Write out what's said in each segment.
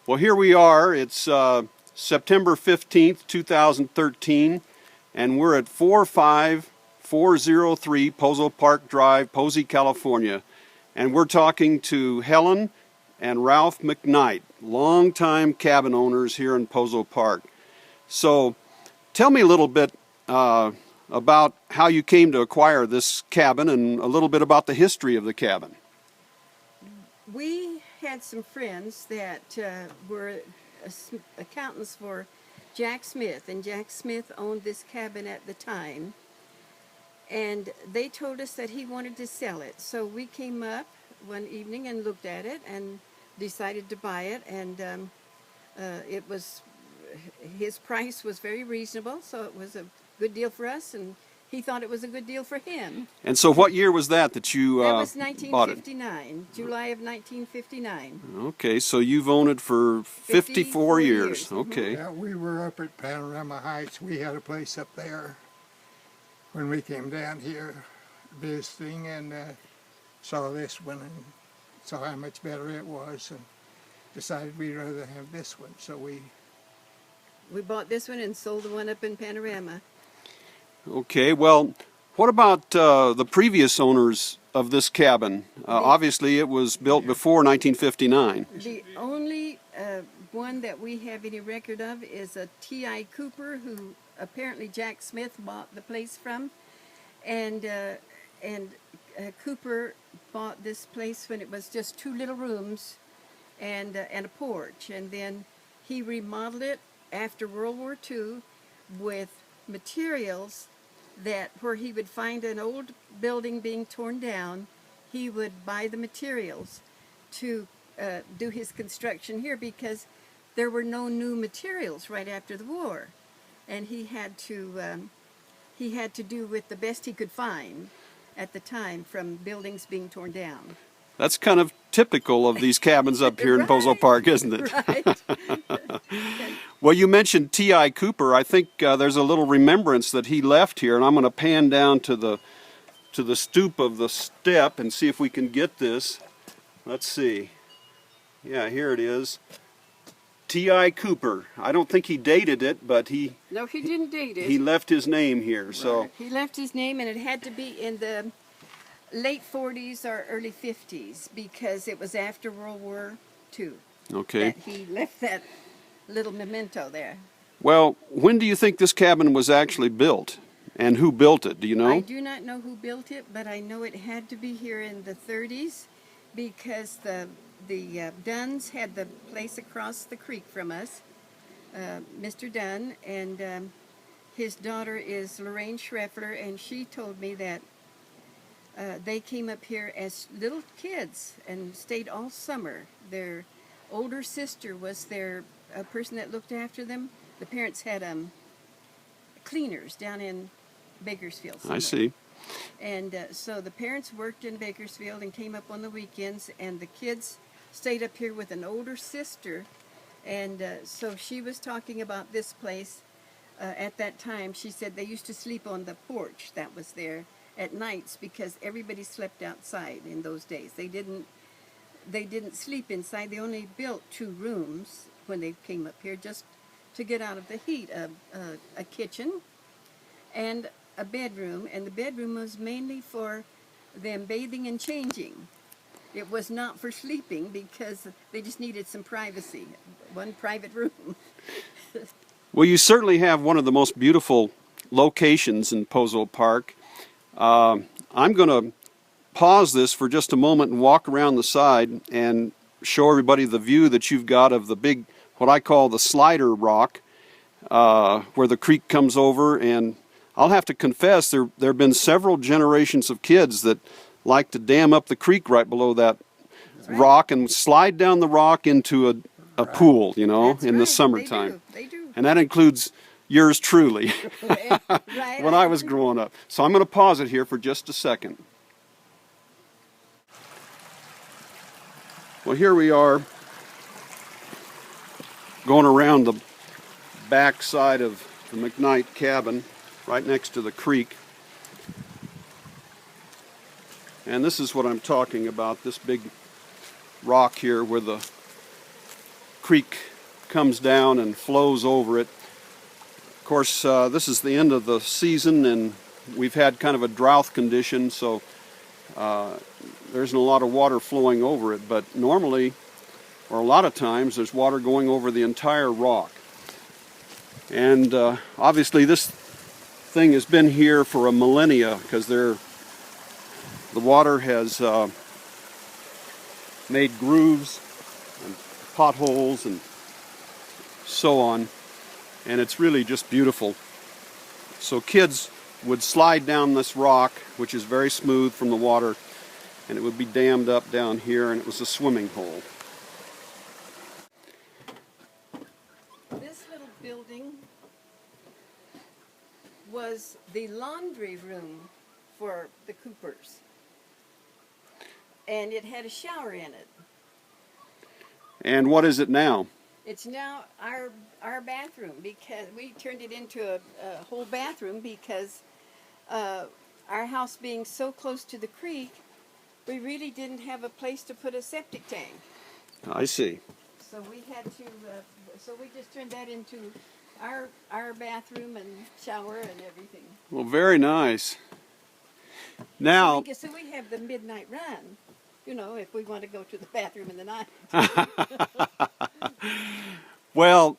Well, here we are. It's September 15th, 2013, and we're at 45403 Pozo Park Drive, Posey, California. And we're talking to Helen and Ralph McKnight, longtime cabin owners here in Pozo Park. So tell me a little bit about how you came to acquire this cabin and a little bit about the history of the cabin. We had some friends that were accountants for Jack Smith, and Jack Smith owned this cabin at the time, and they told us that he wanted to sell it. So we came up one evening and looked at it and decided to buy it, and his price was very reasonable, so it was a good deal for us, and he thought it was a good deal for him. And so what year was that you That was bought it? 1959, July of 1959. Okay, so you've owned it for 54 years. Okay. Yeah, we were up at Panorama Heights. We had a place up there when we came down here visiting, and saw this one and saw how much better it was, and decided we'd rather have this one. So we bought this one and sold the one up in Panorama. Okay, well, what about the previous owners of this cabin? Obviously, it was built before 1959. The only one that we have any record of is a T.I. Cooper, who apparently Jack Smith bought the place from, and Cooper bought this place when it was just 2 little rooms and a porch, and then he remodeled it after World War II with materials that where he would find an old building being torn down, he would buy the materials to do his construction here, because there were no new materials right after the war, and he had to do with the best he could find at the time from buildings being torn down. That's kind of typical of these cabins up here in Pozo Park, isn't it? Right. Well, you mentioned T.I. Cooper. I think there's a little remembrance that he left here, and I'm going to pan down to the stoop of the step and see if we can get this. Let's see. Yeah, here it is. T.I. Cooper. I don't think he dated it, but No, he didn't date it. he left his name here. So He left his name, and it had to be in the late 40s or early 50s, because it was after World War II okay. that he left that little memento there. Well, when do you think this cabin was actually built, and who built it? Do you know? I do not know who built it, but I know it had to be here in the 30s, because the Dunns had the place across the creek from us, Mr. Dunn, and his daughter is Lorraine Schreffler, and she told me that they came up here as little kids and stayed all summer. Their older sister was their person that looked after them. The parents had cleaners down in Bakersfield somewhere. I see. And so the parents worked in Bakersfield and came up on the weekends, and the kids stayed up here with an older sister. And so she was talking about this place at that time. She said they used to sleep on the porch that was there at nights, because everybody slept outside in those days. They didn't sleep inside. They only built 2 rooms when they came up here, just to get out of the heat. A kitchen and a bedroom, and the bedroom was mainly for them bathing and changing. It was not for sleeping, because they just needed some privacy, one private room. Well, you certainly have one of the most beautiful locations in Pozo Park. I'm going to pause this for just a moment and walk around the side and show everybody the view that you've got of the big, what I call the slider rock, where the creek comes over. And I'll have to confess, there have been several generations of kids that like to dam up the creek right below that rock and slide down the rock into a pool, you know, That's in the right. summertime. They do. And that includes yours truly Right. when I was growing up. So I'm going to pause it here for just a second. Well, here we are going around the back side of the McKnight cabin, right next to the creek. And this is what I'm talking about, this big rock here where the creek comes down and flows over it. Of course, this is the end of the season, and we've had kind of a drought condition, so there isn't a lot of water flowing over it. But normally, or a lot of times, there's water going over the entire rock. And obviously, this thing has been here for a millennia, because the water has made grooves and potholes and so on, and it's really just beautiful. So kids would slide down this rock, which is very smooth from the water, and it would be dammed up down here, and it was a swimming hole. This little building was the laundry room for the Coopers, and it had a shower in it. And what is it now? It's now our bathroom, because we turned it into a whole bathroom, because our house being so close to the creek, we really didn't have a place to put a septic tank. I see. So we had to, so we just turned that into our bathroom and shower and everything. Well, very nice. Now, So we have the midnight run, you know, if we want to go to the bathroom in the night. well,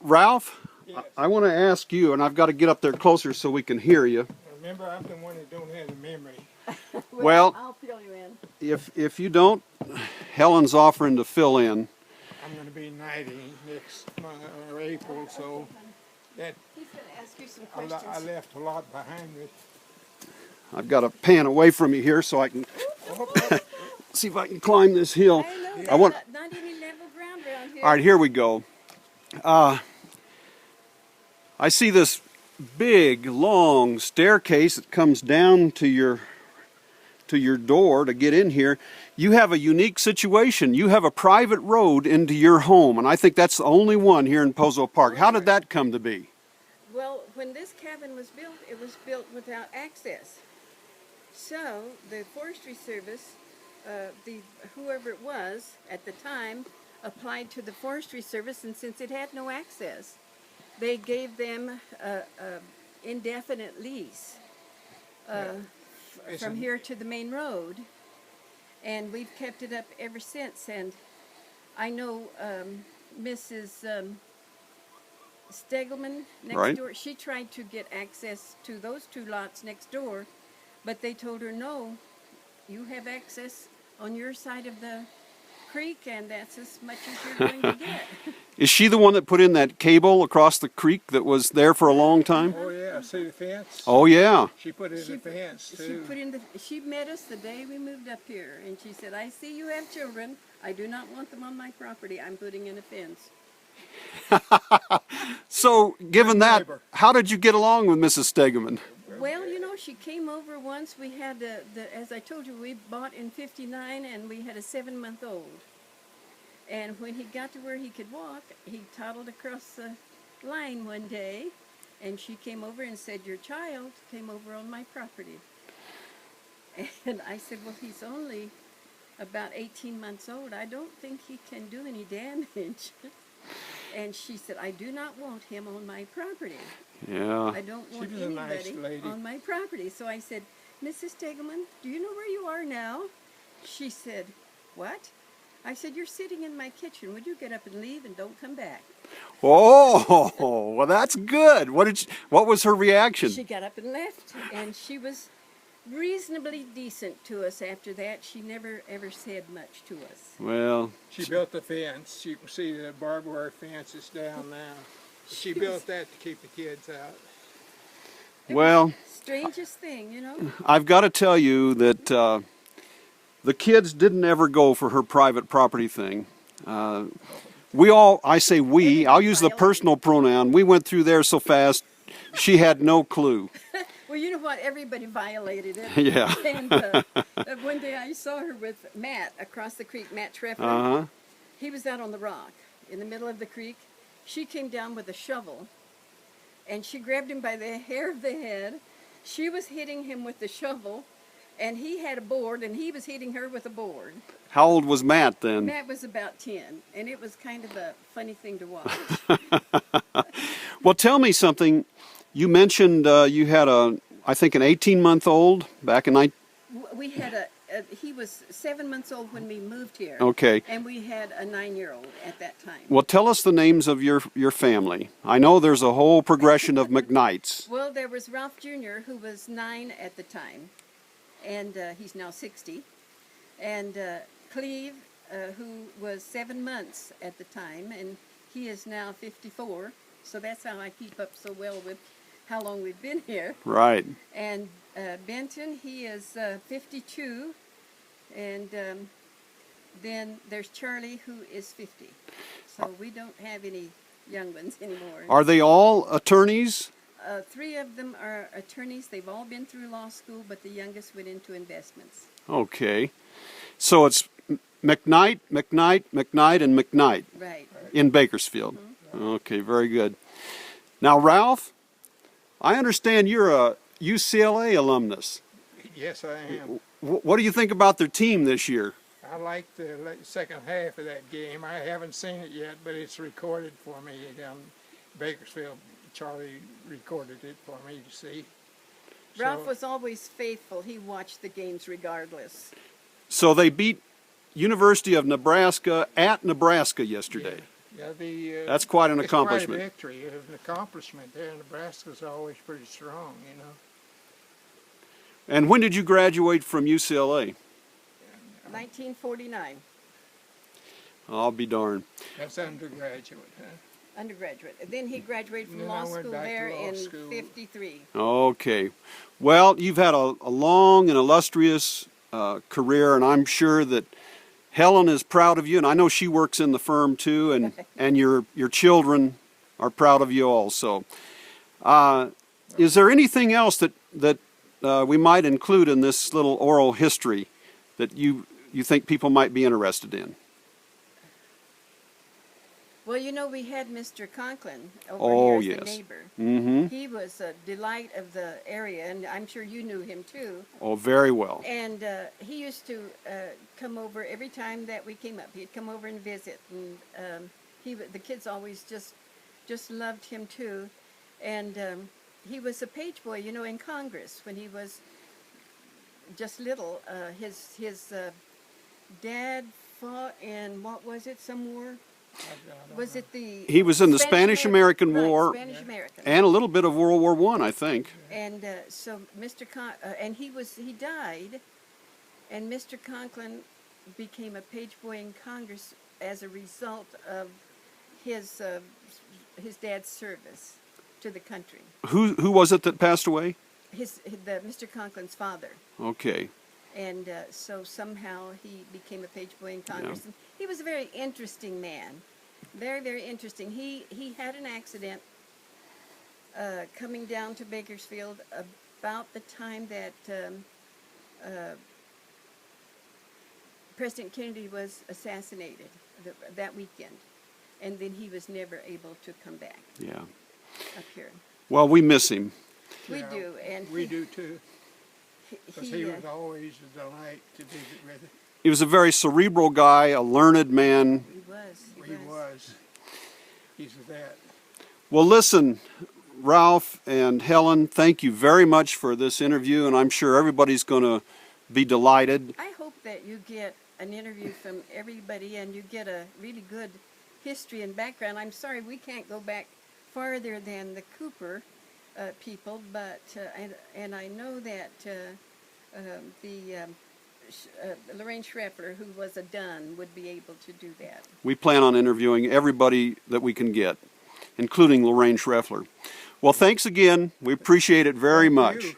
Ralph, Yes. I want to ask you, and I've got to get up there closer so we can hear you. Remember, I'm the one that don't have the memory. Well, I'll fill you in. if you don't, Helen's offering to fill in. I'm going to be 90 next month, or April, so that He's going to ask you some I questions. left a lot behind me. I've got to pan away from you here so I can see if I can climb this hill. I know, I want. not any level ground around here. All right, here we go. I see this big, long staircase that comes down to your door to get in here. You have a unique situation. You have a private road into your home, and I think that's the only one here in Pozo Park. How did that come to be? Well, when this cabin was built, it was built without access. So the Forestry Service, whoever it was at the time, applied to the Forestry Service, and since it had no access, they gave them a indefinite lease from here to the main road, and we've kept it up ever since. And I know Mrs. Stegelman next Right. door, she tried to get access to those two lots next door, but they told her, no, you have access on your side of the creek, and that's as much as you're going to get. Is she the one that put in that cable across the creek that was there for a long time? Oh yeah, see the fence? Oh, yeah. She put in the fence too. She met us the day we moved up here, and she said, I see you have children. I do not want them on my property. I'm putting in a fence. So, given that, neighbor. how did you get along with Mrs. Stegeman? Well, you know, she came over once. We had, as I told you, we bought in '59, and we had a 7-month-old. And when he got to where he could walk, he toddled across the line one day, and she came over and said, your child came over on my property. And I said, well, he's only about 18 months old. I don't think he can do any damage. And she said, I do not want him on my property. Yeah. I don't want was a nice anybody lady. on my property. So I said, Mrs. Stegelman, do you know where you are now? She said, what? I said, you're sitting in my kitchen. Would you get up and leave and don't come back? Oh, well, that's good. What was her reaction? She got up and left, and she was reasonably decent to us after that. She never, ever said much to us. Well, She built the fence. You can see the barbed wire fence is down now. She built that to keep the kids out. well, Strangest thing, you know? I've got to tell you that the kids didn't ever go for her private property thing. I say we, I'll use the personal pronoun. We went through there so fast, she had no clue. Well, you know what? Everybody violated it. Yeah. And one day I saw her with Matt across the creek, Matt Treffler. Uh-huh. He was out on the rock in the middle of the creek. She came down with a shovel, and she grabbed him by the hair of the head. She was hitting him with the shovel, And he had a board, and he was hitting her with a board. How old was Matt then? Matt was about 10, and it was kind of a funny thing to watch. Well, tell me something. You mentioned you had I think an 18-month-old back in We had he was 7 months old when we moved here. Okay. And we had a 9-year-old at that time. Well, tell us the names of your family. I know there's a whole progression of McKnights. Well, there was Ralph Jr., who was 9 at the time, and he's now 60. And Cleve, who was 7 months at the time, and he is now 54. So that's how I keep up so well with how long we've been here. Right. And Benton, he is 52. And then there's Charlie, who is 50. So we don't have any young ones anymore. Are they all attorneys? 3 of them are attorneys. They've all been through law school, but the youngest went into investments. Okay. So it's McKnight, McKnight, McKnight, and McKnight Right. in Bakersfield. Okay, very good. Now, Ralph, I understand you're a UCLA alumnus. Yes, I am. What do you think about their team this year? I like the second half of that game. I haven't seen it yet, but it's recorded for me down Bakersfield. Charlie recorded it for me to see. Ralph was always faithful. He watched the games regardless. So they beat University of Nebraska at Nebraska yesterday. Yeah, That's quite an it's quite a accomplishment. victory, an accomplishment there. Nebraska's always pretty strong, you know. And when did you graduate from UCLA? 1949, I'll be darned. That's undergraduate, huh? undergraduate. And then he graduated from Then law I went school back to there law in school. 53. Okay. Well, you've had a long and illustrious career, and I'm sure that Helen is proud of you, and I know she works in the firm too, and your children are proud of you also. Is there anything else that we might include in this little oral history that you think people might be interested in? Well, you know, we had Mr. Conklin over Oh, here as yes. a neighbor. Mm-hmm. He was a delight of the area, and I'm sure you knew him too. Oh, very well. And he used to come over every time that we came up. He'd come over and visit, and the kids always just loved him too. And he was a page boy, you know, in Congress when he was just little. His dad fought in, what was it, some war? Was it the... He was in the Spanish-American Right, War Spanish-American. and a little bit of World War I think. And so Mr. And he died, and Mr. Conklin became a page boy in Congress as a result of his dad's service to the country. Who was it that passed away? Mr. Conklin's father. Okay. And so somehow he became a page boy in Congress. Yeah. And he was a very interesting man, very, very interesting. He had an accident coming down to Bakersfield about the time that President Kennedy was assassinated that weekend. And then he was never able to come back Yeah. up here. Well, we miss him. We Yeah, do. And we do too. Because he he was always a delight to visit with. He was a very cerebral guy, a learned man. he was. He was. He's that. Well, listen, Ralph and Helen, thank you very much for this interview, and I'm sure everybody's going to be delighted. I hope that you get an interview from everybody and you get a really good history and background. I'm sorry we can't go back farther than the Cooper people, but and I know that Lorraine Schreffler, who was a Dunn, would be able to do that. We plan on interviewing everybody that we can get, including Lorraine Schreffler. Well, thanks again. We appreciate it very much. You.